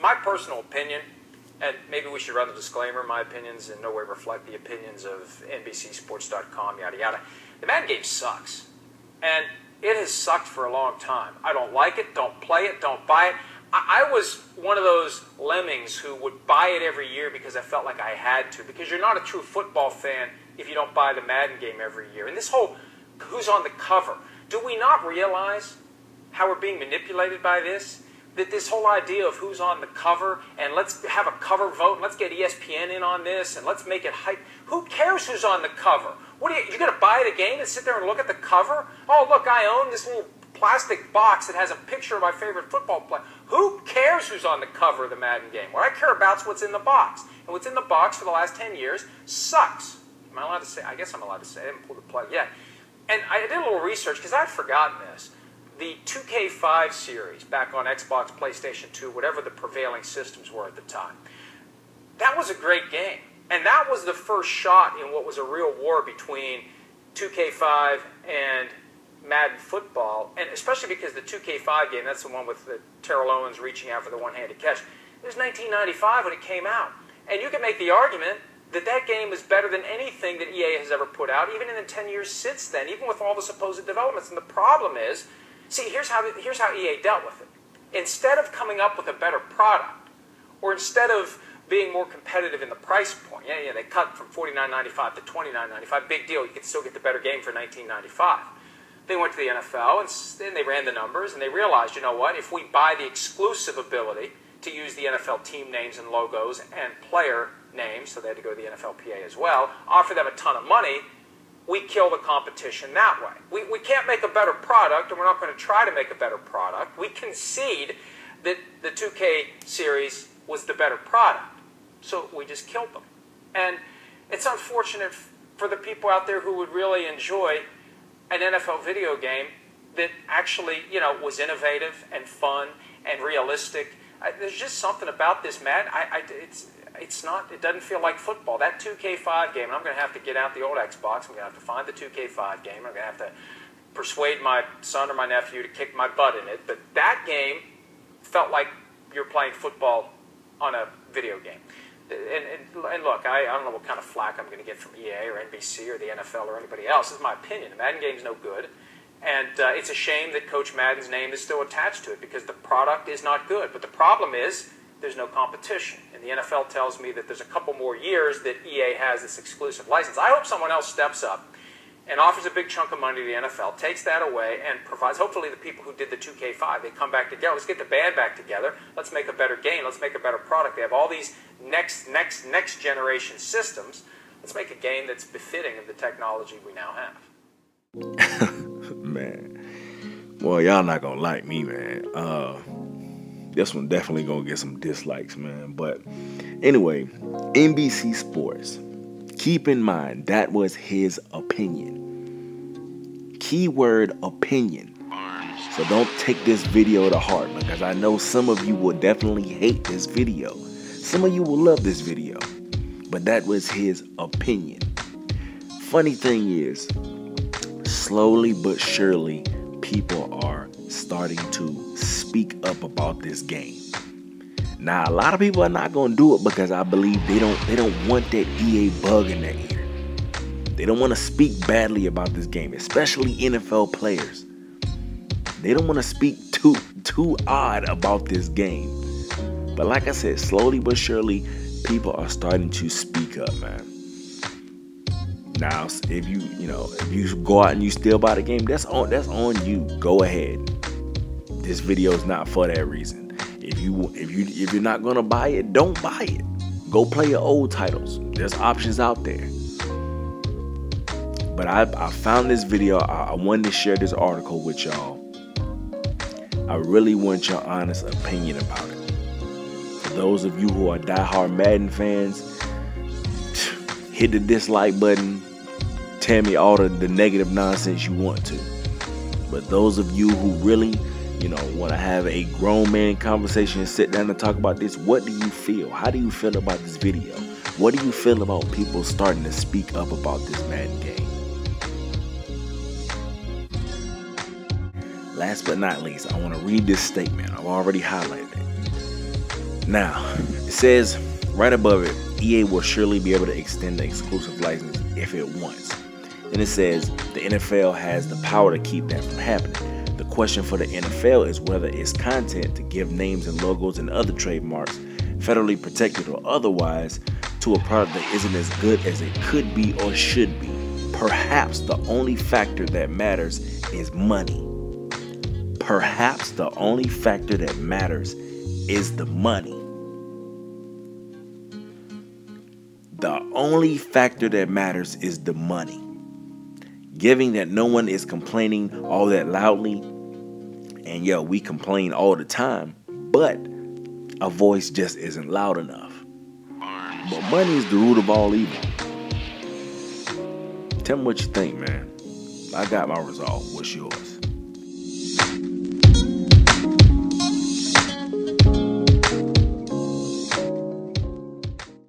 my personal opinion, and maybe we should run the disclaimer, my opinions in no way reflect the opinions of NBCSports.com, yada yada. The Madden game sucks. And it has sucked for a long time. I don't like it, don't play it, don't buy it. I was one of those lemmings who would buy it every year because I felt like I had to. Because you're not a true football fan if you don't buy the Madden game every year. And this whole who's on the cover, do we not realize how we're being manipulated by this? That this whole idea of who's on the cover, and let's have a cover vote, and let's get ESPN in on this, and let's make it hype. Who cares who's on the cover? What are you going to buy the game and sit there and look at the cover? Oh, look, I own this little plastic box that has a picture of my favorite football player. Who cares who's on the cover of the Madden game? What I care about is what's in the box. And what's in the box for the last 10 years sucks. Am I allowed to say? I guess I'm allowed to say. I haven't pulled the plug yet. And I did a little research because I'd forgotten this. The 2K5 series back on Xbox, PlayStation 2, whatever the prevailing systems were at the time, that was a great game. And that was the first shot in what was a real war between 2K5 and Madden football, and especially because the 2K5 game, that's the one with the Terrell Owens reaching out for the one-handed catch. It was 1995 when it came out. And you can make the argument that that game is better than anything that EA has ever put out, even in the 10 years since then, even with all the supposed developments. And the problem is, see, here's how EA dealt with it. Instead of coming up with a better product, or instead of being more competitive in the price point, yeah, they cut from $49.95 to $29.95, big deal, you could still get the better game for $19.95. They went to the NFL, and then they ran the numbers, and they realized, you know what, if we buy the exclusive ability to use the NFL team names and logos and player names, so they had to go to the NFLPA as well, offer them a ton of money, we kill the competition that way. We can't make a better product, and we're not going to try to make a better product. We concede that the 2K series was the better product, so we just killed them. And it's unfortunate for the people out there who would really enjoy an NFL video game that actually, you know, was innovative and fun and realistic. There's just something about this, Madden. It doesn't feel like football. That 2K5 game, and I'm going to have to get out the old Xbox. I'm going to have to find the 2K5 game. I'm going to have to persuade my son or my nephew to kick my butt in it. But that game felt like you're playing football on a video game. And look, I don't know what kind of flack I'm going to get from EA or NBC or the NFL or anybody else. This is my opinion. The Madden game's no good. And it's a shame that Coach Madden's name is still attached to it because the product is not good. But the problem is there's no competition. And the NFL tells me that there's a couple more years that EA has this exclusive license. I hope someone else steps up and offers a big chunk of money to the NFL, takes that away, and provides, hopefully the people who did the 2K5, they come back together. Let's get the band back together. Let's make a better game. Let's make a better product. They have all these next generation systems. Let's make a game that's befitting of the technology we now have. Man, boy, y'all not gonna like me, man. This one definitely gonna get some dislikes, man. But anyway, NBC Sports. Keep in mind, that was his opinion. Keyword opinion. So don't take this video to heart, because I know some of you will definitely hate this video. Some of you will love this video. But that was his opinion. Funny thing is, slowly but surely, people are starting to speak up about this game. Now, a lot of people are not going to do it because I believe they don't want that EA bug in their ear. They don't want to speak badly about this game, especially NFL players. They don't want to speak too odd about this game. But like I said, slowly but surely, people are starting to speak up, man. Now, if you go out and you still buy the game, that's on you. Go ahead. This video is not for that reason. If you're not gonna buy it, don't buy it. Go play your old titles. There's options out there. But I found this video. I wanted to share this article with y'all. I really want your honest opinion about it. For those of you who are diehard Madden fans, hit the dislike button. Tell me all the negative nonsense you want to. But those of you who really, want to have a grown man conversation and sit down and talk about this, what do you feel? How do you feel about this video? What do you feel about people starting to speak up about this Madden game? Last but not least, I want to read this statement. I've already highlighted it. Now, it says right above it, EA will surely be able to extend the exclusive license if it wants. Then it says the NFL has the power to keep that from happening. The question for the NFL is whether its content to give names and logos and other trademarks, federally protected or otherwise, to a product that isn't as good as it could be or should be. Perhaps the only factor that matters is money. Perhaps the only factor that matters is the money. The only factor that matters is the money. Given that no one is complaining all that loudly, and yeah, we complain all the time, but a voice just isn't loud enough. But money is the root of all evil. Tell me what you think, man. I got my resolve. What's yours?